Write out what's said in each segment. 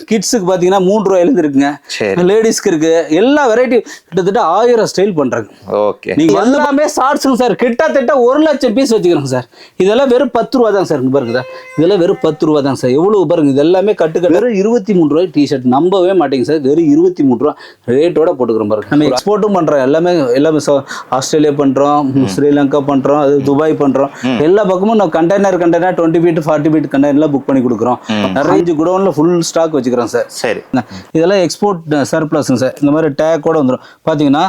கிட்ஸுக்கு பார்த்தீங்கன்னா 3 ரூபாயிலேருந்து இருக்குங்க, லேடிஸ்க்கு இருக்கு, எல்லா வெரைட்டி கிட்டத்தட்ட 1000 ஸ்டைல் பண்றாங்க. ஓகே, நீங்க எல்லாமே ஷார்ட்ஸுங்க சார், கிட்டத்தட்ட 1,00,000 பீஸ் வச்சுக்கிறோங்க சார். இதெல்லாம் வெறும் 10 ரூபா தான் சார். பாருங்க, இதெல்லாம் வெறும் 10 ரூபா தான் சார். எவ்வளவு பாருங்க, இது எல்லாமே கட்டுக்கட்டு வெறும் 23 ரூபாய் டிஷர்ட். நம்பவே மாட்டேங்க சார், வெறும் 23 ரூபா ரேட்டோட போட்டுக்கிறோம் பாருங்க. நம்ம எக்ஸ்போர்ட்டும் பண்றோம், எல்லாமே ஆஸ்திரேலியா பண்றோம், ஸ்ரீலங்கா பண்றோம், அது துபாய் பண்றோம். எல்லா பக்கமும் நம்ம கண்டெய்னர் 20 ஃபீட் 40 ஃபீட் கண்டெய்னர்லாம் புக் பண்ணி கொடுக்குறோம். நிறைய குடோன்ல ஃபுல் ஸ்டாக் வச்சுக்கிறோம் சார். சரி, இதெல்லாம் எக்ஸ்போர்ட் சர்ப்ளஸ்ங்க சார். இந்த மாதிரி டேக் கூட வந்துடும். பார்த்தீங்கன்னா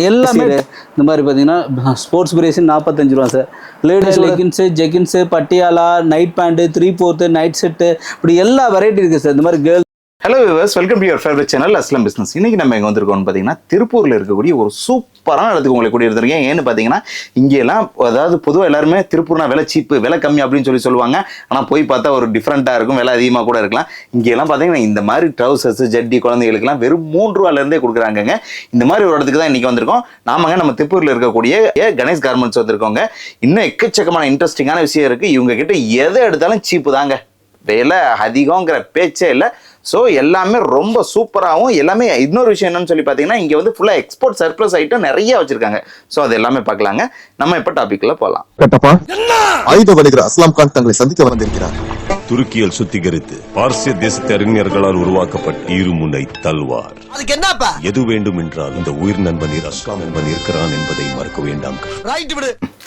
எல்லாமே இந்த மாதிரி பார்த்தீங்கன்னா ஸ்போர்ட்ஸ் பிரேசின் 45 ரூபா sir. Ladies leggings, jeggings, Patiala, night pant, 3/4 night set, இப்படி எல்லா வெரைட்டி இருக்குது சார். இந்த மாதிரி girls. Hello viewers, welcome to your favourite channel Aslam business. இன்னைக்கு நம்ம எங்கே வந்திருக்கோம்னு பார்த்தீங்கன்னா திருப்பூரில் இருக்கக்கூடிய ஒரு சூப்பரான இடத்துக்கு உங்களை கூட்டி எடுத்துருக்கேன். ஏன்னு பார்த்தீங்கன்னா இங்கெல்லாம் அதாவது பொதுவாக எல்லாருமே திருப்பூர்னா விலை சீப்பு, விலை கம்மி அப்படின்னு சொல்லுவாங்க. ஆனால் போய் பார்த்தா ஒரு டிஃப்ரெண்ட்டாக இருக்கும், விலை அதிகமாக கூட இருக்கலாம். இங்கெல்லாம் பார்த்தீங்கன்னா இந்த மாதிரி ட்ரௌசர்ஸ், ஜட்டி குழந்தைகளுக்குலாம் வெறும் 3 ரூபாயிலேருந்தே கொடுக்குறாங்கங்க. இந்த மாதிரி ஒரு இடத்துக்கு தான் இன்றைக்கி வந்திருக்கோம். நம்ம திருப்பூரில் இருக்கக்கூடிய கணேஷ் கார்மெண்ட்ஸ் வந்திருக்கோங்க. இன்னும் எக்கச்சக்கமான இன்ட்ரெஸ்டிங்கான விஷயம் இருக்குது. இவங்க கிட்ட எதை எடுத்தாலும் சீப்பு தாங்க, விலை அதிகங்கிற பேச்சே இல்லை. ஸோ எல்லாமே ரொம்ப சூப்பராகவும், எல்லாமே இன்னொரு விஷயம் என்னன்னு சொல்லி பார்த்தீங்கன்னா இங்கே வந்து ஃபுல்லாக எக்ஸ்போர்ட் சர்ப்ளஸ் ஐட்டம் நிறைய வச்சிருக்காங்க. ஸோ அது எல்லாமே பார்க்கலாங்க. நம்ம இப்போ டாபிக்ல போகலாம். ஆயுத வணிகர் அஸ்லாம் கான் தங்களை சந்திக்க வந்திருக்கிறார். துருக்கியில் சுத்திகரித்து பார்சிய தேசத்து அறிஞர்களால் உருவாக்கப்பட்ட இருமுனை தல்வார். அதுக்கு என்னப்பா? எது வேண்டும் என்றால் இந்த உயிர் நண்பனில் அஸ்லாம் என்பன் இருக்கிறான் என்பதை மறக்க வேண்டாம்.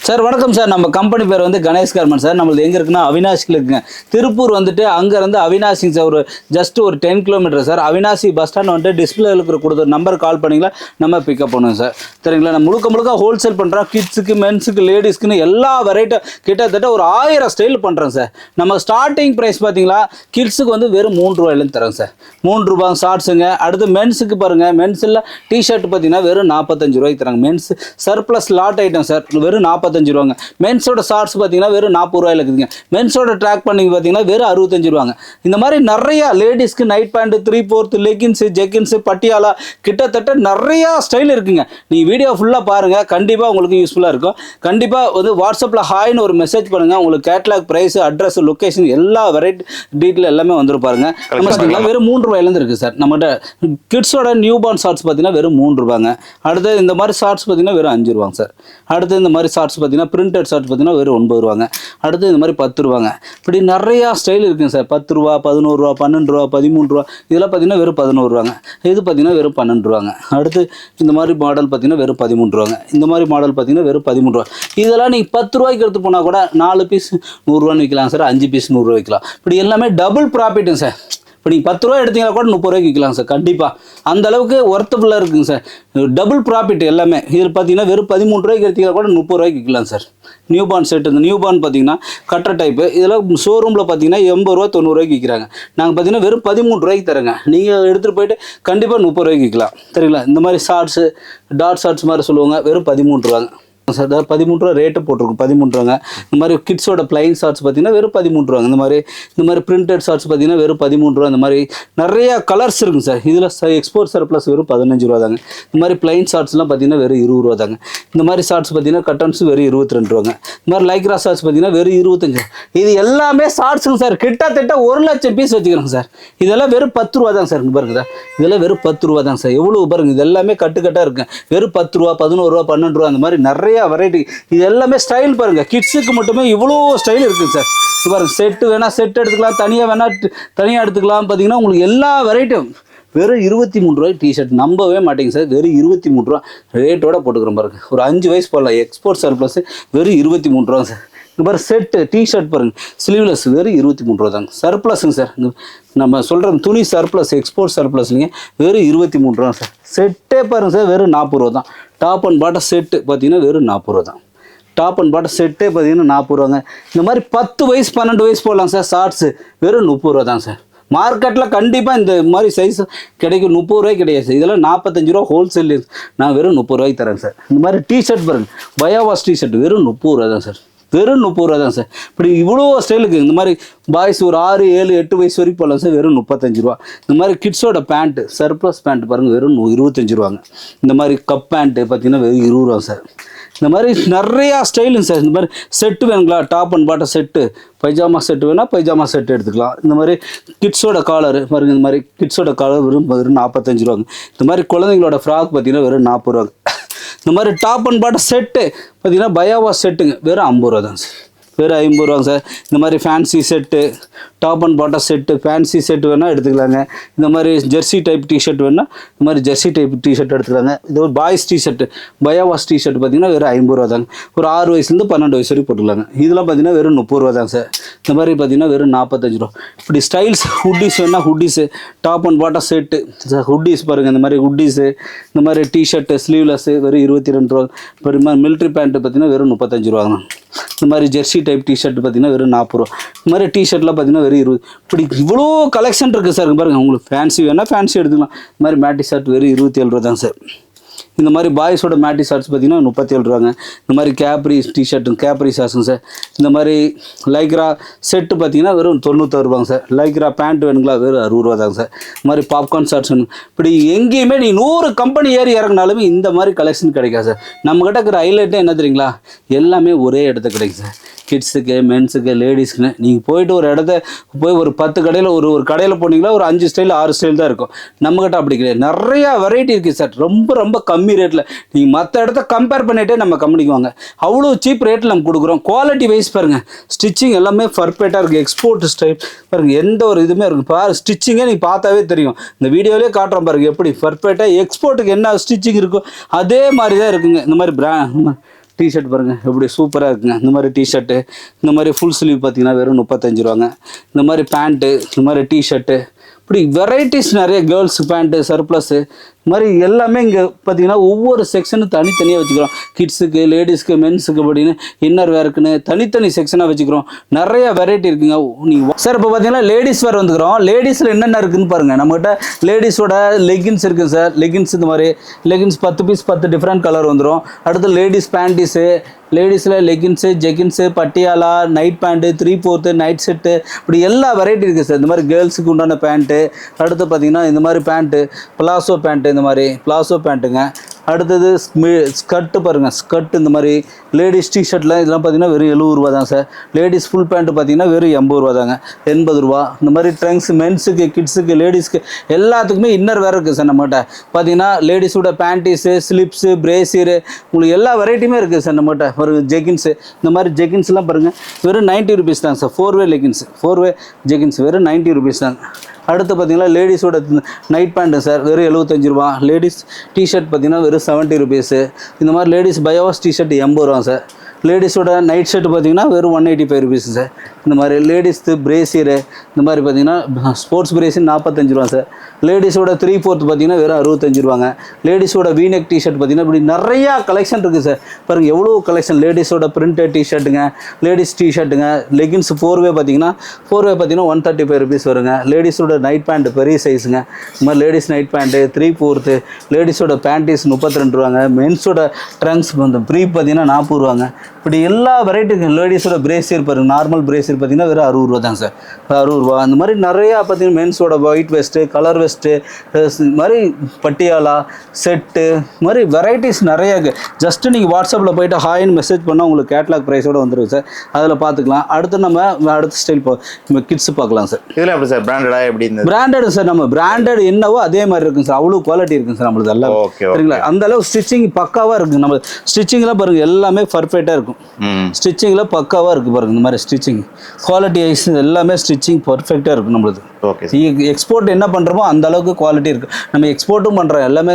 சார் வணக்கம் சார். நம்ம கம்பெனி பேர் வந்து கணேஷ் கார்மெண்ட்ஸ் சார். நம்மளது எங்கே இருக்குன்னா அவினாசியில் இருக்குங்க. திருப்பூர் வந்துட்டு அங்கேருந்து அவினாசி சார் ஒரு ஜஸ்ட் ஒரு 10 kilometre sir. Avinashi bus stand வந்துட்டு டிஸ்பிளே கொடுத்த நம்பர் கால் பண்ணிங்களா நம்ம பிக்கப் பண்ணுவோம் சார். சரிங்களா? நம்ம முழுக்க ஹோல்சேல் பண்ணுறோம். கிட்ஸுக்கு, மென்ஸுக்கு, லேடிஸ்க்குன்னு எல்லா வெரைட்டியும் கிட்டத்தட்ட ஒரு 1000 ஸ்டைல் பண்ணுறோம் சார். நம்ம ஸ்டார்டிங் ப்ரைஸ் பார்த்தீங்களா, கிட்ஸுக்கு வந்து வெறும் 3 ரூபாயிலேருந்து தரோம் சார். 3 ரூபா ஷார்ட்ஸுங்க. அடுத்து மென்ஸுக்கு பாருங்கள், மென்ஸில் டிஷர்ட் பார்த்தீங்கன்னா வெறும் 45 ரூபாய்க்கு தராங்க. Men's surplus lot item sir, வெறும் 45 ரூபாங்க. மென்ஸோட ஷார்ட்ஸ் பார்த்தீங்கன்னா வெறும் 40 ரூபாயில் இருக்குதுங்க. மென்ஸோட ட்ராக் பண்ணிங்க பார்த்தீங்கன்னா வெறும் 65 ரூபாங்க. இந்த மாதிரி நிறைய லேடிஸ்க்கு night pant, 3/4 leggings, jeggings, Patiala, கிட்டத்தட்ட நிறையா ஸ்டைல் இருக்குங்க. நீங்கள் வீடியோ ஃபுல்லாக பாருங்கள், கண்டிப்பாக உங்களுக்கு யூஸ்ஃபுல்லாக இருக்கும். கண்டிப்பாக வந்து வாட்ஸ்அப்பில் ஹாய்னு ஒரு மெசேஜ் பண்ணுங்கள். உங்களுக்கு கேட்லாக், ப்ரைஸ், அட்ரஸ், லொக்கேஷன் எல்லா வெரைட்டி டீட்டெயில் எல்லாமே வந்துடும் பாருங்க. நம்ம பார்த்தீங்கன்னா வெறும் 3 ரூபாயிலேருந்து இருக்குது சார். நம்மகிட்ட கிட்ஸோட நியூ பார்ன் ஷார்ட்ஸ் பார்த்தீங்கன்னா வெறும் 3 ரூபாங்க. அடுத்து இந்த மாதிரி ஷார்ட்ஸ் பார்த்தீங்கன்னா வெறும் 5 ரூபாங்க சார். அடுத்து இந்த மாதிரி ஷார்ட்ஸ் பார்த்தீங்கன்னா பிரிண்டட் ஷார்ட்ஸ் பார்த்தீங்கன்னா வெறும் 9 ரூபாங்க. அடுத்து இந்த மாதிரி 10 ரூபாங்க. இப்படி நிறையா ஸ்டைல் இருக்குங்க சார். 10 ரூபா, 11 ரூபா, 12 ரூபா, 13 ரூபா. இதெல்லாம் பார்த்தீங்கன்னா வெறும் 11 ரூபாங்க. இது பார்த்தீங்கன்னா வெறும் 12 ரூபாங்க. அடுத்து இந்த மாதிரி மாடல் பார்த்தீங்கன்னா வெறும் 13 ரூபாங்க. இந்த மாதிரி மாடல் பார்த்தீங்கன்னா வெறும் 13 ரூபா. இதெல்லாம் நீங்கள் 10 ரூபாய்க்கு எடுத்து போனால் கூட 4 பீஸ் 100 ரூபான்னு விற்கலாம் சார். 5 பீஸ் 100 ரூபா விற்கலாம். இப்படி எல்லாமே டபுள் ப்ராஃபிட்டுங்க சார். இப்போ நீங்கள் 10 ரூபா எடுத்தீங்கன்னா கூட 30 ரூபாய்க்கு விற்கலாம் சார். கண்டிப்பாக அந்த அளவுக்கு ஒர்த்தபுளாக இருக்குங்க சார். டபுள் ப்ராஃபிட் எல்லாமே. இதில் பார்த்தீங்கன்னா வெறும் 13 ரூபாய்க்கு எடுத்தீங்கன்னா கூட 30 ரூபாய்க்கு விற்கலாம் சார். New born set. இந்த நியூ பார்ன் பார்த்தீங்கன்னா கட்டர் டைப்பு. இதெல்லாம் ஷோரூமில் பார்த்தீங்கன்னா 80 ரூபா 90 ரூபாய்க்கு விற்கிறாங்க. நாங்கள் பார்த்தீங்கன்னா வெறும் 13 ரூபாய்க்கு தரேங்க. நீங்கள் எடுத்துகிட்டு போயிட்டு கண்டிப்பாக 30 ரூபாய்க்கு விற்கலாம். சரிங்களா? இந்த மாதிரி ஷார்ட்ஸு, டாட் ஷார்ட்ஸ் மாதிரி சொல்லுவாங்க, வெறும் 13 ரூபாங்க சார். 13 ரூபா ரேட்டு போட்டிருக்கும், 13 ரூபாங்க. இந்த மாதிரி கிட்ஸோட பிளைன் ஷார்ட்ஸ் பார்த்தீங்கன்னா வெறும் 13 ரூபாங்க. இந்த மாதிரி பிரிண்டட் ஷார்ட்ஸ் பார்த்தீங்கன்னா வெறும் 13 ரூபா. இந்த மாதிரி நிறைய கலர்ஸ் இருக்குங்க சார். இதில் எக்ஸ்போர்ட் சர்ப்ளஸ் வெறும் 15 ரூபா தாங்க. இந்த மாதிரி பிளைன் ஷார்ட்ஸ்லாம் பார்த்தீங்கன்னா வெறும் 20 ரூபா தாங்க. இந்த மாதிரி ஷார்ட்ஸ் பார்த்தீங்கன்னா கட்டன்ஸ் வெறும் 22 ரூபாங்க. இந்த மாதிரி லைக்ரா ஷார்ட்ஸ் பார்த்தீங்கன்னா வெறும் 25. இது எல்லாமே ஷார்ட்ஸுங்க சார். கிட்டத்தட்ட 1,00,000 பீஸ் வச்சுக்கிறோங்க சார். இதெல்லாம் வெறும் 10 ரூபா தாங்க சார். பாருங்க சார், இதெல்லாம் வெறும் 10 ரூபா தாங்க சார். எவ்வளோ பாருங்க, இது எல்லாமே கட்டுக்கட்டாக இருக்குங்க. வெறும் 10 ரூபா, 11 ரூபா, 12 ரூபா. அந்த மாதிரி நிறைய வெரைட்டி. இது எல்லாமே ஸ்டைல் பாருங்க. கிட்ஸுக்கு மட்டுமே இவ்வளோ ஸ்டைல் இருக்குங்க சார். இது பாருங்க, செட்டு வேணா செட் எடுத்துக்கலாம், தனியாக வேணா தனியாக எடுத்துக்கலாம். பார்த்தீங்கன்னா உங்களுக்கு எல்லா வெரைட்டியும் வெறும் 23 ரூபாய் டிஷர்ட். நம்பவே மாட்டேங்க சார். வெறும் 23 ரூபா ரேட்டோட போட்டுக்கிறோம் பாருங்க. ஒரு 5 வயசு போடலாம். எக்ஸ்போர்ட் சர்ப்ளஸ் வெறும் 23 ரூபா சார். இந்த மாதிரி செட்டு டிஷர்ட் பாருங்க, ஸ்லீவ்லெஸ் வெறும் 23 ரூபா தாங்க. சர்ப்ளஸுங்க சார். நம்ம சொல்கிற துணி சர்ப்ளஸ், எக்ஸ்போர்ட் சர்ப்ளஸ்லிங்க வெறும் 23 ரூபா சார். செட்டே பாருங்க சார், வெறும் 40 ரூபா தான். டாப் அண்ட் பாட்டம் செட்டு பார்த்தீங்கன்னா வெறும் 40 ரூபா தான். டாப் அண்ட் பாட்டம் செட்டே பார்த்தீங்கன்னா 40 ரூபாங்க. இந்த மாதிரி 10 வயசு 12 வயசு போடலாம் சார். ஷார்ட்ஸு வெறும் 30 ரூபா தான் சார். மார்க்கெட்டில் கண்டிப்பாக இந்த மாதிரி சைஸ் கிடைக்கும். 30 ரூபாய்க்கு கிடையாது சார். இதெல்லாம் 45 ரூபா ஹோல்சேல். நான் வெறும் 30 ரூபாய்க்கு தரேன் சார். இந்த மாதிரி டிஷர்ட் பாருங்கள், பயாவாஸ் டிஷர்ட் வெறும் 30 ரூபா தான் சார். வெறும் 30 ரூபா தான் சார். இப்படி இவ்வளோ ஸ்டைலுக்கு இந்த மாதிரி பாய்ஸ் ஒரு 6, 7, 8 வயசு வரைக்கும் போகலாம் சார். வெறும் 35 ரூபா. இந்த மாதிரி கிட்ஸோட பேண்ட்டு, சர்ப்ளஸ் பேண்ட் பாருங்கள், வெறும் 25 ரூபாங்க. இந்த மாதிரி கப் பேண்ட்டு பார்த்தீங்கன்னா வெறும் 20 ரூபா சார். இந்த மாதிரி நிறையா ஸ்டைலுங்க சார். இந்த மாதிரி செட்டு வேணுங்களா, top and bottom set, pyjama set வேணால் பைஜாமா செட்டு எடுத்துக்கலாம். இந்த மாதிரி கிட்ஸோட காலரு பாருங்க, இந்த மாதிரி கிட்ஸோட காலர் வெறும் 45 ரூபாங்க. இந்த மாதிரி குழந்தைங்களோட ஃப்ராக் பார்த்தீங்கன்னா வெறும் 40 ரூபாங்க. இந்த மாதிரி டாப் அண்ட் பாட்டம் செட்டு பார்த்தீங்கன்னா பயாவா செட்டுங்க வெறும் 50 ரூபா தாங்க சார், வெறும் 50 ரூபாங்க சார். இந்த மாதிரி fancy set, top and bottom set, fancy set வேணால் எடுத்துக்கலாங்க. இந்த மாதிரி ஜெர்சி டைப் டிஷர்ட் வேணால் இந்த மாதிரி ஜெர்சி டைப் டிஷர்ட் எடுத்துக்கலாங்க. இது ஒரு பாய்ஸ் டிஷர்ட்டு, பயாவாஸ் டிஷர்ட் பார்த்தீங்கன்னா வெறும் 50 ரூபா தாங்க. ஒரு 6 வயசுலேருந்து 12 வயசு வரைக்கும் போட்டுக்கலாங்க. இதெல்லாம் பார்த்தீங்கன்னா வெறும் 30 ரூபா தாங்க சார். இந்த மாதிரி பார்த்தீங்கன்னா வெறும் 45 ரூபா. இப்படி ஸ்டைல்ஸ் ஹுட்டீஸ் வேணால் ஹுட்டீஸு, top and bottom set, hoodies பாருங்கள். இந்த மாதிரி ஹுட்டீஸு, இந்த மாதிரி டிஷர்ட்டு ஸ்லீவ்லெஸ்ஸு வெறும் 22 ரூபா. இப்போ மிலிட்ரி பேண்ட்டு பார்த்தீங்கன்னா வெறும் 35 ரூபாங்க. இந்த மாதிரி ஜெர்சி டைப் டிஷர்ட் பார்த்தீங்கன்னா வெறும் 40 ரூபா. இந்த மாதிரி டிஷர்ட்லாம் பார்த்தீங்கன்னா வெறும் 20. இப்படி இவ்வளோ கலெக்ஷன் இருக்குது சார். பாருங்கள், உங்களுக்கு ஃபேன்சி வேணால் ஃபேன்சி எடுத்துக்கலாம். இந்த மாதிரி மேட்டி ஷர்ட் வெறும் 27 ரூபா தாங்க சார். இந்த மாதிரி பாய்ஸோட மேட்டி ஷர்ட்ஸ் பார்த்தீங்கன்னா 37 ரூபாங்க. இந்த மாதிரி கேப்ரி டிஷர்ட்டுங்க, கேப்ரி ஷார்ட்ஸுங்க சார். இந்த மாதிரி லைக்ரா செட்டு பார்த்தீங்கன்னா வெறும் 96 ரூபாங்க சார். லைக்ரா பேண்ட் வேணுங்களா வெறும் 60 ரூபா தாங்க சார். இந்த மாதிரி பாப்கார்ன் ஷார்ட்ஸ் வேணும். இப்படி எங்கேயுமே நீ 100 கம்பெனி ஏறி இறங்கினாலுமே இந்த மாதிரி கலெக்ஷன் கிடைக்காது சார். நம்மக்கிட்ட இருக்கிற ஹைலைட்டே என்ன தெரியுங்களா, எல்லாமே ஒரே இடத்த கிடைக்கும் சார். கிட்ஸுக்கு, மென்ஸுக்கு, லேடிஸ்க்குன்னு நீங்கள் போயிட்டு ஒரு இடத்த போய் ஒரு 10 கடையில் ஒரு கடையில் போனீங்களா ஒரு 5 ஸ்டைல் 6 ஸ்டைல் தான் இருக்கும். நம்மக்கிட்ட அப்படி கிடையாது, நிறையா வெரைட்டி இருக்குது சார். ரொம்ப கம்மி ரேட்டில் நீங்கள் மற்ற இடத்த கம்பேர் பண்ணிகிட்டே நம்ம கம்பெனிக்கு வாங்க. அவ்வளோ சீப் ரேட்டில் நம்ம கொடுக்குறோம். குவாலிட்டி வைஸ் பாருங்கள், ஸ்டிச்சிங் எல்லாமே பர்ஃபெக்டாக இருக்குது. எக்ஸ்போர்ட் ஸ்டைல் பாருங்கள், எந்த ஒரு இதுவுமே இருக்குது பாரு. ஸ்டிச்சிங்கே நீங்கள் பார்த்தாவே தெரியும். இந்த வீடியோலேயே காட்டுறோம் பாருங்கள், எப்படி பர்ஃபெக்டாக எக்ஸ்போர்ட்டுக்கு என்ன ஸ்டிச்சிங் இருக்கோ அதே மாதிரி தான் இருக்குங்க. இந்த மாதிரி டிஷர்ட் பாருங்கள் எப்படி சூப்பராக இருக்குங்க. இந்த மாதிரி டிஷர்ட்டு, இந்த மாதிரி ஃபுல் ஸ்லீவ் பார்த்தீங்கன்னா வெறும் 35 ரூபாங்க. இந்த மாதிரி பேண்ட்டு, இந்த மாதிரி டிஷர்ட்டு, இப்படி வெரைட்டிஸ் நிறைய, கேர்ள்ஸ் பேண்ட்டு, சர்ப்ளஸ்ஸு, இது மாதிரி எல்லாமே இங்கே பார்த்தீங்கன்னா ஒவ்வொரு செக்ஷனும் தனித்தனியாக வச்சுக்கிறோம். கிட்ஸுக்கு, லேடிஸ்க்கு, மென்ஸுக்கு அப்படின்னு இன்னர் வேருக்குன்னு தனித்தனி செக்ஷனாக வச்சுக்கிறோம். நிறைய வெரைட்டி இருக்குங்க. நீங்கள் சார் இப்போ பார்த்தீங்கன்னா லேடிஸ் வேர் வந்துக்கிறோம். லேடிஸில் என்னென்ன இருக்குதுன்னு பாருங்கள். நம்மகிட்ட லேடிஸோட லெகின்ஸ் இருக்குது சார். லெகின்ஸ், இந்த மாதிரி லெகின்ஸ் 10 பீஸ் 10 டிஃப்ரெண்ட் கலர் வந்துடும். அடுத்து லேடிஸ் பேண்டிஸு, லேடிஸில் leggings, jeggings, Patiala, night pant, 3/4 night set, இப்படி எல்லா வெரைட்டி இருக்குது சார். இந்த மாதிரி கேர்ள்ஸுக்கு உண்டான பேண்ட்டு. அடுத்து பார்த்தீங்கன்னா இந்த மாதிரி பேண்ட்டு, பிளாசோ பேண்ட்டு, இந்த மாதிரி பிளாசோ பேண்ட்டுங்க. அடுத்தது ஸ்கர்ட்டு பாருங்கள், ஸ்கர்ட் இந்த மாதிரி லேடிஸ் டிஷர்ட்டில் இதெல்லாம் பார்த்தீங்கன்னா வெறும் 70 ரூபா தான் சார். லேடிஸ் ஃபுல் பேண்ட்டு பார்த்தீங்கன்னா வெறும் 80 ரூபா தாங்க, 80 ரூபா. இந்த மாதிரி ட்ரங்க்ஸ் மென்ஸுக்கு, கிட்ஸுக்கு, லேடிஸ்க்கு எல்லாத்துக்குமே இன்னர் வேறு இருக்குது சார். நம்மகிட்ட பார்த்தீங்கன்னா லேடிஸோட பேண்டீஸு, ஸ்லிப்ஸு, பிரேசியரு, உங்களுக்கு எல்லா வெரைட்டியுமே இருக்குது சார் நம்மகிட்ட. ஒரு ஜெகின்ஸு, இந்த மாதிரி ஜெகின்ஸ்லாம் பாருங்கள் வெறும் 90 ருபீஸ் தாங்க சார். 4-வே லெகின்ஸ், 4-வே ஜெகின்ஸ் வெறும் 90 ருபீஸ் தாங்க. அடுத்து பார்த்தீங்கன்னா லேடிஸோட நைட் பேண்ட்டு சார் வெறும் 75 ரூபா. லேடிஸ் டிஷர்ட் பார்த்தீங்கன்னா வெறும் 70 ருபீஸு. இந்த மாதிரி லேடிஸ் பயோவாஸ் டிஷர்ட் 80 ரூபா சார். லேடிஸோட நைட் ஷர்ட் பார்த்தீங்கன்னா வெறும் 185 ருபீஸ் சார். இந்த மாதிரி லேடிஸ்க்கு பிரேசியரு, இந்த மாதிரி பார்த்தீங்கன்னா ஸ்போர்ட்ஸ் பிரேசியர் 45 ரூபா சார். லேடிஸோட 3/4 பார்த்தீங்கன்னா வெறும் 65 ரூபாங்க. லேடிஸோட வீநெக் டிஷர்ட் பார்த்தீங்கன்னா இப்படி நிறையா கலெக்ஷன் இருக்குது சார். பாருங்கள் எவ்வளோ கலெக்ஷன். லேடிஸோட பிரிண்டட் டிஷர்ட்டுங்க, லேடிஸ் டிஷர்ட்டுங்க, லெகின்ஸ் 4-வே பார்த்தீங்கன்னா 135 ருபீஸ் வருங்க. லேடிஸோட நைட் பேண்ட் பெரிய சைஸுங்க. இந்த மாதிரி லேடிஸ் நைட் பேண்ட்டு 3/4. லேடிஸோட பேண்டீஸ் 32 ரூபாங்க. மென்ஸோட ட்ரங்க்ஸ் வந்து ப்ரீ பார்த்தீங்கன்னா 40 ரூபாங்க. இப்படி எல்லா வெரைட்டிக்கு. லேடிஸோட பிரேசியர் பாருங்கள், நார்மல் பிரேசியர் பார்த்தீங்கன்னா வெறும் 60 ரூபா தாங்க சார், 60 ரூபா. அந்த மாதிரி நிறையா பார்த்தீங்கன்னா மென்ஸோட ஒயிட் வெஸ்ட்டு, கலர் வெஸ்ட்டு, இது மாதிரி பட்டியாலா செட்டு, இது மாதிரி வெரைட்டிஸ் நிறையா இருக்குது. ஜஸ்ட்டு நீங்கள் வாட்ஸ்அப்பில் போய்ட்டு ஹாய்னு மெசேஜ் பண்ணால் உங்களுக்கு கேட்லாக் ப்ரைஸோடு வந்துடும் சார். அதில் பார்த்துக்கலாம். அடுத்து நம்ம அடுத்த ஸ்டைல் நம்ம கிட்ஸ் பார்க்கலாம் சார். இதில் எப்படி சார் பிராண்டடாக எப்படி இருந்தது? Branded sir. நம்ம பிராண்டட் என்னவோ அதே மாதிரி இருக்குங்க சார். அவ்வளோ குவாலிட்டி இருக்குங்க சார் நம்மளுக்கு எல்லாம். சரிங்களா? அந்த அளவு ஸ்டிச்சிங் பக்காவாக இருக்குங்க. நம்ம ஸ்டிச்சிங்லாம் பாருங்கள் எல்லாமே பர்ஃபெக்டாக இருக்கும். ஸ்டிச்சிங்கில் பக்காவாக இருக்குது பாருங்கள். இந்த மாதிரி ஸ்டிச்சிங் குவாலிட்டி வைஸ் எல்லாமே ஸ்டிச்சிங் பர்ஃபெக்டாக இருக்கும் நம்மளுக்கு. ஓகே. எக்ஸ்போர்ட் என்ன பண்ணுறோமோ அந்த அளவுக்கு குவாலிட்டி இருக்குது. நம்ம எக்ஸ்போர்ட்டும் பண்ணுறோம், எல்லாமே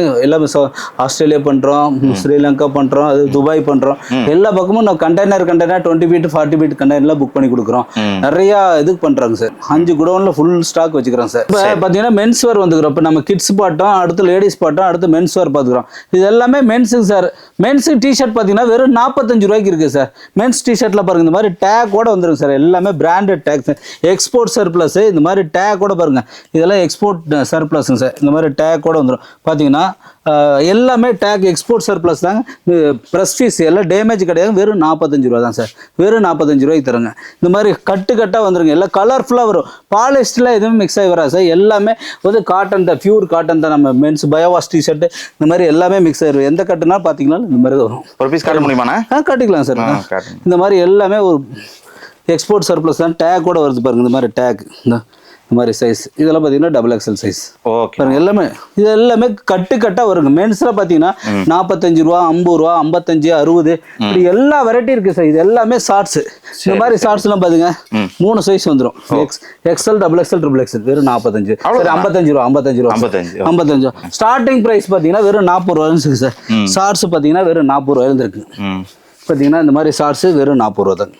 ஆஸ்திரேலியா பண்ணுறோம், ஸ்ரீலங்கா பண்ணுறோம், அது துபாய் பண்ணுறோம். எல்லா பக்கமும் நம்ம கண்டெய்னர் 20 ஃபீட் 40 ஃபீட் கண்டெய்னர்லாம் புக் பண்ணி கொடுக்குறோம். நிறையா இதுக்கு பண்ணுறாங்க சார். 5 குடோனில் ஃபுல் ஸ்டாக் வச்சுக்கிறோம் சார். இப்போ பார்த்தீங்கன்னா மென்ஸ் வேர் வந்துக்கிறோம். இப்போ நம்ம கிட்ஸ் பார்த்தோம், அடுத்து லேடிஸ் பார்த்தோம், அடுத்து மென்ஸ் வேர் பார்த்துக்கிறோம். இது எல்லாமே மென்ஸுங்க சார். மென்ஸு டிஷர்ட் பார்த்தீங்கன்னா வெறும் 45 ரூபாய்க்கு இருக்குது இருக்குது சார். மென்ஸ் டிஷர்ட்டில் பாருங்கள் இந்த மாதிரி டேக்கோட வந்துருங்க சார். எல்லாமே branded take sir. Export surplus இந்த மாதிரி டேக்கோட பாருங்கள். இதெல்லாம் எக்ஸ்போர்ட் சர்ப்ளஸுங்க சார். இந்த மாதிரி டேக்கோட வந்துடும். பார்த்தீங்கன்னா எல்லாமே டேக் எக்ஸ்போர்ட் சர்ப்ளஸ் தாங்க. ப்ரெஸ் ஃபீஸ் எல்லாம் டேமேஜ் கிடையாது. வெறும் 45 ரூபா தான் சார். வெறும் 45 ரூபாய்க்கு தருங்க. இந்த மாதிரி கட்டாக வந்துருங்க. எல்லாம் கலர்ஃபுல்லாக வரும். பாலிஸ்டில் எதுவும் மிக்ஸ் ஆகி வராது சார். எல்லாமே வந்து காட்டன் தான், பியூர் காட்டன் தான். நம்ம மென்ஸ் பயோவாஷ் டிஷர்ட்டு இந்த மாதிரி எல்லாமே மிக்ஸ் ஆகிடும். எந்த கட்டுனா பார்த்தீங்கன்னா இந்த மாதிரி வரும். ஒரு பீஸ் காட்ட முடியுமாண்ணா? காட்டிக்கலாம் சார். இந்த மாதிரி எல்லாமே ஒரு எக்ஸ்போர்ட் சர்ப்ளஸ் தான். டேக்கோட வருது பாருங்க. இந்த மாதிரி டேக் இந்த மாதிரி சைஸ். இதெல்லாம் பார்த்தீங்கன்னா டபுள் எக்ஸல் சைஸ். ஓகே பாருங்க எல்லாமே இது எல்லாமே கட்டாக வருங்க. மென்ஸில் பார்த்தீங்கன்னா 45 ரூபா, 50 ரூபா, 55, 60 இப்படி எல்லா வெரைட்டி இருக்குது சார். இது எல்லாமே ஷார்ட்ஸு. இந்த மாதிரி ஷார்ட்ஸ்லாம் பார்த்துங்க 3 சைஸ் வந்துடும். XL, double XL, triple XL. வெறும் 45 சரி 55 ரூபா. 55 ரூபா ஸ்டார்டிங் ப்ரைஸ் பார்த்தீங்கன்னா வெறும் 40 ரூபான்னு இருக்குது சார். ஷார்ட்ஸ் பார்த்தீங்கன்னா வெறும் 40 ரூபாயிலிருந்து இருக்குது. பார்த்தீங்கன்னா இந்த மாதிரி ஷார்ட்ஸு வெறும் 40 ரூபா தான்.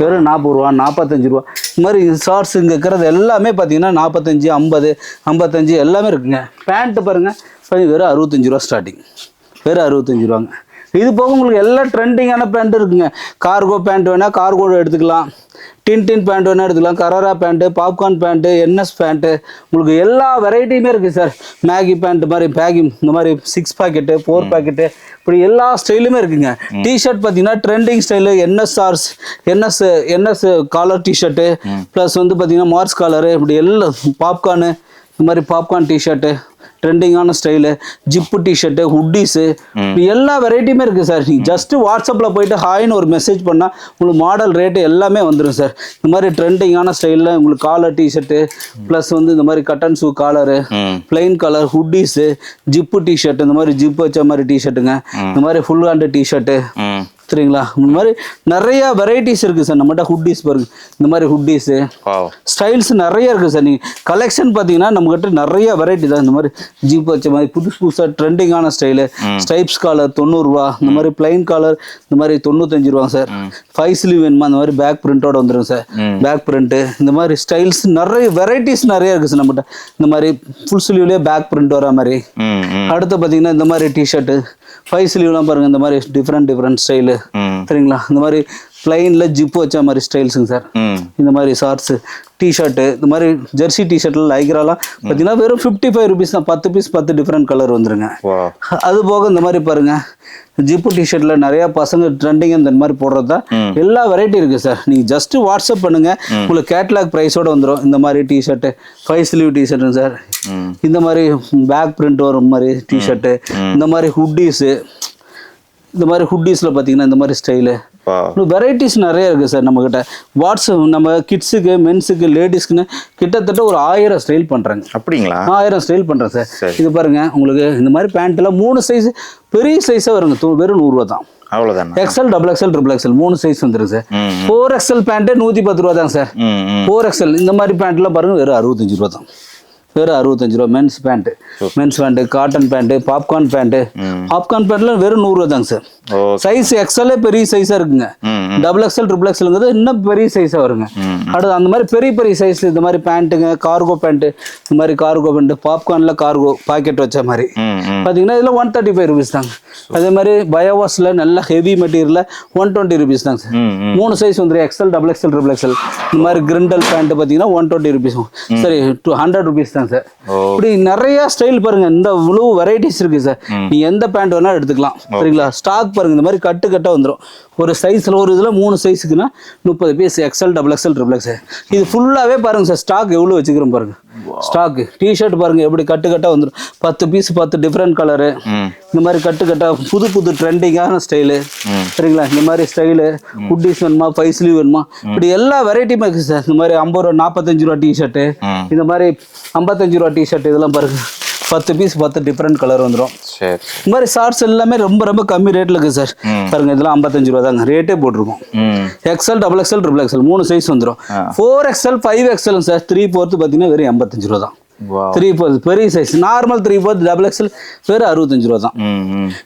வெறும் 40 ரூபா, 45 ரூபா. இந்த மாதிரி ஷார்ட்ஸ் இங்கே இருக்கிறது எல்லாமே பார்த்தீங்கன்னா 45, 50, 55 எல்லாமே இருக்குங்க. பேண்ட்டு பாருங்கள் வெறும் 65 ரூபா ஸ்டார்டிங். வெறும் 65 ரூபாங்க. இது போக உங்களுக்கு எல்லாம் ட்ரெண்டிங்கான பேண்ட் இருக்குங்க. கார்கோ பேண்ட் வேணால் கார்கோ எடுத்துக்கலாம். டின் பேண்ட் வேணால் எடுத்துக்கலாம். கராரா pant, popcorn pant, NS pant உங்களுக்கு எல்லா வெரைட்டியுமே இருக்குது சார். மேகி பேண்ட்டு மாதிரி பேகி இந்த மாதிரி 6 பாக்கெட்டு 4 பாக்கெட்டு இப்படி எல்லா ஸ்டைலுமே இருக்குங்க. டிஷர்ட் பார்த்தீங்கன்னா ட்ரெண்டிங் ஸ்டைலு என்எஸ்ஆர்ஸ் என்எஸ் காலர் டிஷர்ட்டு ப்ளஸ் வந்து பார்த்தீங்கன்னா மார்ஸ் காலரு இப்படி எல்லாம் பாப்கார்னு இந்த மாதிரி பாப்கார்ன் டிஷர்ட்டு ட்ரெண்டிங்கான ஸ்டைலு ஜிப்பு டிஷர்ட்டு ஹுட்டீஸு எல்லா வெரைட்டியுமே இருக்குது சார். நீங்கள் ஜஸ்ட்டு வாட்ஸ்அப்பில் போயிட்டு ஹாய்னு ஒரு மெசேஜ் பண்ணால் உங்களுக்கு மாடல் ரேட்டு எல்லாமே வந்துடும் சார். இந்த மாதிரி ட்ரெண்டிங்கான ஸ்டைலில் உங்களுக்கு காலர் டிஷர்ட்டு ப்ளஸ் வந்து இந்த மாதிரி cotton shoe collar, plain colour hoodies, zip T shirt இந்த மாதிரி ஜிப்பு வச்ச மாதிரி டிஷர்ட்டுங்க, இந்த மாதிரி ஃபுல் ஹேண்டு டிஷர்ட்டு சரிங்களா. இந்த மாதிரி நிறைய வெரைட்டிஸ் இருக்குது சார் நம்மகிட்ட. ஹுட்டீஸ் பாருங்க. இந்த மாதிரி ஹுட்டீஸு ஸ்டைல்ஸ் நிறைய இருக்குது சார். நீங்கள் கலெக்ஷன் பார்த்தீங்கன்னா நம்மகிட்ட நிறைய வெரைட்டி தான். இந்த மாதிரி ஜீப் வச்ச மாதிரி புதுசாக ட்ரெண்டிங்கான ஸ்டைலு ஸ்டைப்ஸ் காலர் 90 ரூபா. இந்த மாதிரி பிளைன் காலர் இந்த மாதிரி 95 ரூபா சார். 5 ஸ்லீவ் வேணுமா அந்த மாதிரி பேக் பிரிண்டோட வந்துடும் சார். பேக் பிரிண்ட்டு இந்த மாதிரி ஸ்டைல்ஸ் நிறைய வெரைட்டிஸ் நிறைய இருக்குது சார் நம்மகிட்ட. இந்த மாதிரி ஃபுல் ஸ்லீவ்லேயே பேக் பிரிண்ட் வர மாதிரி. அடுத்து பார்த்தீங்கன்னா இந்த மாதிரி டிஷர்ட்டு 5 ஸ்லீவ்லாம் பாருங்கள். இந்த மாதிரி டிஃப்ரெண்ட் ஸ்டைலு சரிங்களா. இந்த மாதிரி பிளைன்ல ஜிப்பு வச்ச மாதிரி ஸ்டைல்ஸுங்க சார். இந்த மாதிரி ஷார்ட்ஸு டிஷர்ட்டு இந்த மாதிரி ஜெர்சி டிஷர்ட்டில் லைக்ராலாம் பார்த்தீங்கன்னா வெறும் 55 ருபீஸ் தான். 10 பீஸ் 10 டிஃப்ரெண்ட் கலர் வந்துருங்க. அது போக இந்த மாதிரி பாருங்க ஜிப்பு டிஷர்ட்டில் நிறைய பசங்க ட்ரெண்டிங் இந்த மாதிரி போடுறது தான் எல்லா வெரைட்டி இருக்குது சார். நீங்கள் ஜஸ்ட்டு வாட்ஸ்அப் பண்ணுங்க உங்களுக்கு கேட்லாக் ப்ரைஸோடு வந்துடும். இந்த மாதிரி டிஷர்ட்டு 5 ஸ்லீவ் டிஷர்ட்டுங்க சார். இந்த மாதிரி பேக் பிரிண்ட் வரும் மாதிரி டிஷர்ட்டு, இந்த மாதிரி ஹுட்டீஸு, இந்த மாதிரி ஹுட்டீஸில் பார்த்தீங்கன்னா இந்த மாதிரி ஸ்டைலு வெரைட்டிஸ் நிறைய இருக்குது சார் நம்மக்கிட்ட. வாட்ஸ்அப் நம்ம கிட்ஸுக்கு மென்ஸுக்கு லேடிஸ்க்குன்னு கிட்டத்தட்ட ஒரு 1000 ஸ்டைல் பண்ணுறாங்க. அப்படிங்களா? 1000 ஸ்டைல் பண்ணுறேன் சார். இது பாருங்க உங்களுக்கு இந்த மாதிரி பேண்ட்டில் 3 சைஸ் பெரிய சைஸாக வருங்க. வெறும் 100 ரூபா தான். அவ்வளோதான். XL, double XL, triple XL 3 size வந்துருக்கு சார். 4XL பேண்ட்டு 110 ரூபா தான் சார். 4XL இந்த மாதிரி பேண்ட்லாம் பாருங்க வெறும் 65 ரூபா தான். வெறும் 65 ரூபா. Men's pant cotton pant popcorn பேண்ட்ல வெறும் 100 ரூபா தாங்க சார். சைஸ் எக்ஸ்எல்லே பெரிய சைஸாக இருக்குங்க. டபுள் எக்ஸ்எல் ட்ரிபிள் எக்ஸ்எல்ங்கிறது இன்னும் பெரிய சைஸாக வருங்க. அடுத்து அந்த மாதிரி பெரிய சைஸ் இந்த மாதிரி பேண்ட்டுங்க கார்கோ பேண்ட்டு இந்த மாதிரி கார்கோ பேண்ட்டு பாப்கார்னில் கார்கோ பாக்கெட் வச்ச மாதிரி பார்த்தீங்கன்னா இதில் 135 ருபீஸ் தாங்க. அதே மாதிரி பயோவாஸில் நல்ல ஹெவி மெட்டீரியலில் 120 ருபீஸ் தாங்க சார். 3 சைஸ் வந்துடும். XL, double XL, triple XL இந்த மாதிரி கிரிண்டல் பேண்ட்டு பார்த்தீங்கன்னா 120 ருபீஸ் சரி 100 ருபீஸ் தான் சார். இப்படி நிறைய ஸ்டைல் பாருங்க. இந்த இவ்வளவு வெரைட்டிஸ் இருக்கு சார். நீங்க எந்த பேண்ட் வேணாலும் எடுத்துக்கலாம் சரிங்களா. ஸ்டாக் பாருங்க இந்த மாதிரி கட்டா வந்துடும். ஒரு சைஸ்ல ஒரு இதுல 3 சைஸுக்குன்னா 30 piece. XL, double XL, triple XL இது ஃபுல்லாவே பாருங்க சார். ஸ்டாக் எவ்வளவு வச்சுக்கிறோம் பாருங்க. ஸ்டாக் டிஷர்ட் பாருங்க எப்படி கட்டா வந்துடும். 10 பீஸ் 10 டிஃப்ரெண்ட் கலரு இந்த மாதிரி கட்டா புது ட்ரெண்டிங்கான ஸ்டைலு சரிங்களா. இந்த மாதிரி ஸ்டைலு ஹுட்டீஸ் வேணுமா 5 ஸ்லீவ் வேணுமா இப்படி எல்லா வெரைட்டியுமே இருக்குது சார். இந்த மாதிரி 50 ரூபா 45 ரூபா டிஷர்ட்டு இந்த மாதிரி 55 ரூபா டிஷர்ட் இதெல்லாம் பாருங்க 10 பீஸ் 10 டிஃப்ரெண்ட் கலர் வந்துடும். இந்த மாதிரி ஷார்ட்ஸ் எல்லாமே ரொம்ப கம்மி ரேட்ல இருக்கு சார். பாருங்க இதெல்லாம் 55 ரூபா தாங்க ரேட்டே போட்டிருக்கோம். XL, double XL, triple XL 3 size வந்துடும். 4XL 5XL sir. 3/4 பார்த்தீங்கன்னா வெறும் 85 ரூபா தான். 3/4 பெரிய சைஸ். நார்மல் 3/4 டபுள் எக்ஸ்எல் வெறும் 65 ரூபா தான்.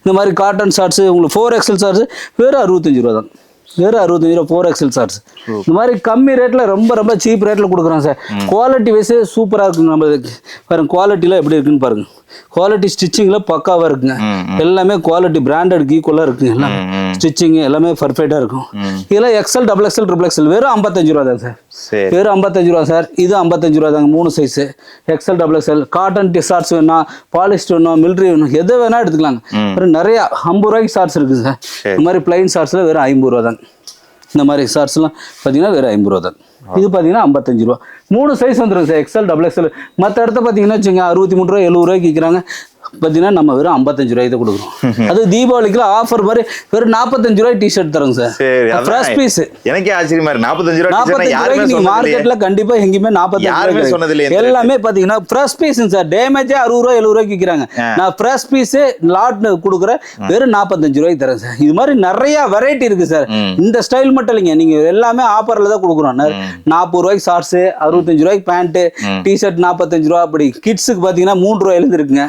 இந்த மாதிரி காட்டன் ஷார்ட்ஸ் உங்களுக்கு 4XL ஷார்ட்ஸ் வெறும் 65 ரூபா தான். வெறும் 65 ரூபா 4XL ஷார்ட்ஸ். இந்த மாதிரி கம்மி ரேட்ல ரொம்ப ரொம்ப சீப் ரேட்ல கொடுக்குறோம் சார். குவாலிட்டி வைஸ் சூப்பரா இருக்குங்க. நம்மளுக்கு பாருங்க குவாலிட்டில எப்படி இருக்குன்னு பாருங்க. குவாலிட்டி ஸ்டிச்சிங்ல பக்காவா இருக்குங்க. எல்லாமே குவாலிட்டி பிராண்டட் ஈக்குவலா இருக்குங்க. எல்லாம் ஸ்டிச்சிங் எல்லாமே பர்ஃபெக்டா இருக்கும். இதெல்லாம் XL XXL XXL வெறும் 55 ரூபா தான் சார். வெறும் 55 ரூபா சார். இது 55 ரூபா தாங்க. 3 size XL XXL. Cotton shorts வேணா, பாலிஸ்டர் வேணும், மிலிட்ரி வேணும், எதை வேணா எடுத்துக்கலாங்க. அப்புறம் நிறைய 50 ரூபாய்க்கு ஷார்ட்ஸ் இருக்குது சார். இந்த மாதிரி பிளைன் ஷார்ட்ஸ்ல வெறும் 50 ரூபா தாங்க. இந்த மாதிரி ஷார்ட்ஸ்லாம் பார்த்தீங்கன்னா வெறும் 50 ரூபா தான். இது பார்த்தீங்கன்னா 55 ரூபா. 3 சைஸ் வந்துடும் சார். XL XXL. மற்ற இடத்த பார்த்தீங்கன்னா வச்சுங்க 63 ரூபா 70 ரூபாய்க்கு விற்கிறாங்க. பார்த்தீங்கன்னா நம்ம வெறும் 55 ரூபாய்க்கு தான் கொடுக்குறோம். அது தீபாவளிக்கு ஆஃபர் மாதிரி வெறும் 45 ரூபாய் டிஷர்ட் தரோங்க சார். Fresh piece. எனக்கே ஆச்சரியமா இருக்கு. 45 ரூபாய்க்கு நீங்க மார்க்கெட்ல கண்டிப்பா எங்கேயுமே 45 சொன்னதில்லை. எல்லாமே பாத்தீங்கன்னா ஃப்ரெஷ் பீஸ் சார். டேமேஜே 60 ரூபாய் 70 ரூபாய்க்கு விற்கிறாங்க. நான் ஃப்ரெஷ் பீஸ் லாட் கொடுக்குறேன் வெறும் 45 ரூபாய்க்கு தரேன் சார். இது மாதிரி நிறைய வெரைட்டி இருக்கு சார். இந்த ஸ்டைல் மட்டும் இல்லைங்க, நீங்க எல்லாமே ஆஃபர்ல தான் கொடுக்குறோம். 40 ரூபாய்க்கு ஷார்ட்ஸ், 65 ரூபாய்க்கு பேண்ட், டிஷர்ட் 45 ரூபா. அப்படி கிட்ஸுக்கு பாத்தீங்கன்னா 3 ரூபாயில இருந்து இருக்குங்க.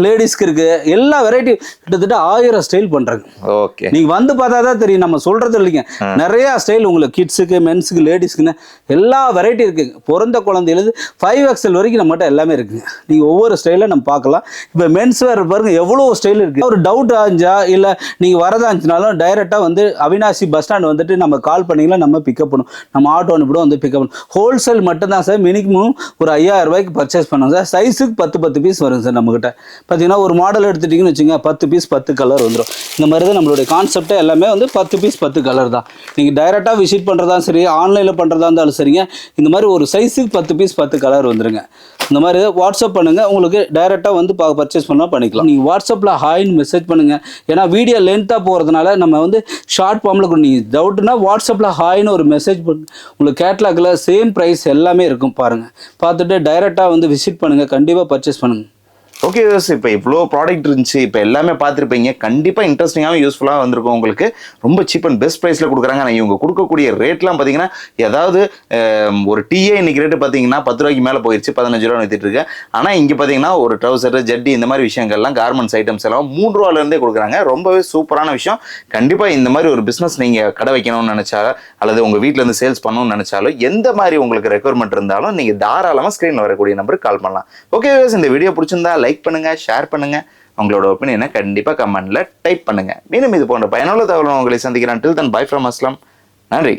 லேடிஸ்க்கு இருக்கு. எல்லா வெரைட்டி கிட்டத்தட்ட 1000 ஸ்டைல் பண்றாங்க. ஓகே, நீங்க வந்து பார்த்தாதான் தெரியும். நம்ம சொல்றது இல்லைங்க, நிறைய ஸ்டைல் உங்களுக்கு கிட்ஸுக்கு, மென்ஸுக்கு, லேடிஸ்க்குன்னு எல்லா வெரைட்டி இருக்கு. பிறந்த குழந்தையிலிருந்து 5XL வரைக்கும் நம்மகிட்ட எல்லாமே இருக்குங்க. நீங்க ஒவ்வொரு ஸ்டைல நம்ம பார்க்கலாம். இப்போ மென்ஸ் வேர் பாருங்க எவ்வளவு ஸ்டைல் இருக்கு. ஒரு டவுட் ஆஞ்சா இல்ல நீங்க வரதா இருந்துச்சுனாலும் டைரக்டா வந்து அவினாசி பஸ் ஸ்டாண்ட் வந்துட்டு நம்ம கால் பண்ணீங்கன்னா நம்ம பிக்கப் பண்ணும். நம்ம ஆட்டோ அனுப்பிடும் வந்து பிக்கப் பண்ணும். ஹோல்சேல் மட்டும் தான் சார். மினிமம் ஒரு 5000 ரூபாய்க்கு பர்ச்சேஸ் பண்ணுவோம் சார். சைஸுக்கு 10 பீஸ் வரும் சார் நம்ம கிட்ட. பார்த்தீங்கன்னா ஒரு மாடல் எடுத்துட்டிங்கன்னு வச்சுங்க 10 பீஸ் 10 கலர் வந்துடும். இந்த மாதிரி தான் நம்மளுடைய கான்செப்டே. எல்லாமே வந்து 10 பீஸ் 10 கலர் தான். நீங்கள் டைரெக்டாக விசிட் பண்ணுறதா சரி, ஆன்லைனில் பண்ணுறதா இருந்தாலும் சரிங்க. இந்த மாதிரி ஒரு சைஸுக்கு 10 பீஸ் 10 கலர் வந்துருங்க. இந்த மாதிரி வாட்ஸ்அப் பண்ணுங்கள், உங்களுக்கு டைரெக்டாக வந்து பர்ச்சேஸ் பண்ணால் பண்ணிக்கலாம். நீங்கள் வாட்ஸ்அப்பில் ஹாய்னு மெசேஜ் பண்ணுங்கள். ஏன்னா வீடியோ லென்த்தாக போகிறதுனால நம்ம வந்து ஷார்ட் ஃபார்மில் நீங்கள் டவுட்னா வாட்ஸ்அப்பில் ஹாய்னு ஒரு மெசேஜ் பண்ணு. உங்களுக்கு கேட்லாகில் சேம் ப்ரைஸ் எல்லாமே இருக்கும் பாருங்கள். பார்த்துட்டு டைரெக்டாக வந்து விசிட் பண்ணுங்கள், கண்டிப்பாக பர்ச்சேஸ் பண்ணுங்கள். ஓகே, இப்போ இவ்வளோ ப்ராடக்ட் இருந்துச்சு. இப்போ எல்லாமே பார்த்துருப்பீங்க. கண்டிப்பாக இன்ட்ரெஸ்டிங்காகவும் யூஸ்ஃபுல்லாக வந்திருக்கும் உங்களுக்கு. ரொம்ப சீப் அண்ட் பெஸ்ட் ப்ரைஸில் கொடுக்குறாங்க. ஆனால் இவங்க கொடுக்கக்கூடிய ரேட்லாம் பார்த்தீங்கன்னா ஏதாவது ஒரு டீயே இன்னைக்கு ரேட்டு பார்த்தீங்கன்னா 10 ரூபாய்க்கு மேலே போயிடுச்சு. 15 ரூபா வித்துட்டு இருக்கு. ஆனால் இங்கே பார்த்தீங்கன்னா ஒரு ட்ரௌசர், ஜட்டி, இந்த மாதிரி விஷயங்கள்லாம் கார்மெண்ட்ஸ் ஐட்டம்ஸ் எல்லாம் 3 ரூபாலேருந்தே கொடுக்குறாங்க. ரொம்பவே சூப்பரான விஷயம். கண்டிப்பாக இந்த மாதிரி ஒரு பிஸ்னஸ் நீங்கள் கடை வைக்கணும்னு நினச்சாலும் அல்லது உங்கள் வீட்டிலேருந்து சேல்ஸ் பண்ணணும்னு நினச்சாலும் எந்த மாதிரி உங்களுக்கு ரெக்குவயர்மெண்ட் இருந்தாலும் நீங்கள் தாராளமாக ஸ்க்ரீனில் வரக்கூடிய நம்பருக்கு கால் பண்ணலாம். ஓகே, இந்த வீடியோ பிடிச்சிருந்தா லைக் பண்ணுங்க, ஷேர் பண்ணுங்க. உங்களோட ஒப்பீனியனை கண்டிப்பா கமெண்ட்ல டைப் பண்ணுங்க. மீண்டும் இது போன்ற பயனுள்ள தகவல் உங்களை சந்திக்கிறேன். Till then, bye from Aslam. நன்றி.